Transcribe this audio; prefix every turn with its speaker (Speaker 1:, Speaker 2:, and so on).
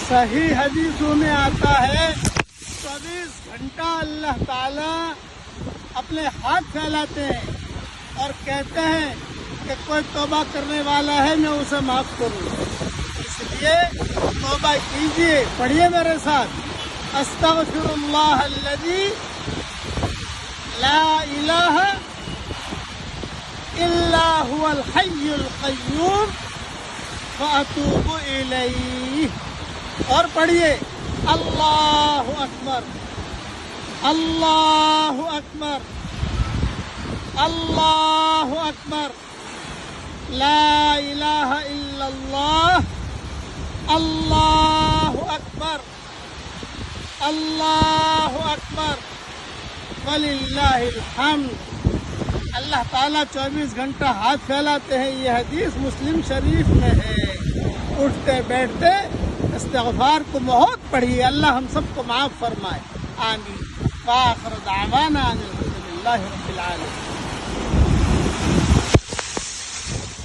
Speaker 1: صحیح حدیثوں میں آتا ہے 24 گھنٹہ اللہ تعالیٰ اپنے ہاتھ پھیلاتے ہیں اور کہتے ہیں کہ کوئی توبہ کرنے والا ہے میں اسے معاف کروں. اس لیے توبہ کیجیے. پڑھیے میرے ساتھ. استغفر اللہ الذی لا الہ الا هو الحی القیوم فاتوب الیہ. اور پڑھیے اللہ اکبر اللہ اکبر اللہ اکبر لا الہ الا اللہ اللہ اکبر اللہ اکبر وللہ الحمد. اللہ تعالیٰ 24 گھنٹہ ہاتھ پھیلاتے ہیں. یہ حدیث مسلم شریف میں ہے. اٹھتے بیٹھتے استغفار کو بہت پڑھیے. اللہ ہم سب کو معاف فرمائے. آمین. وآخر دعوانا ان الحمد للہ رب العالمین.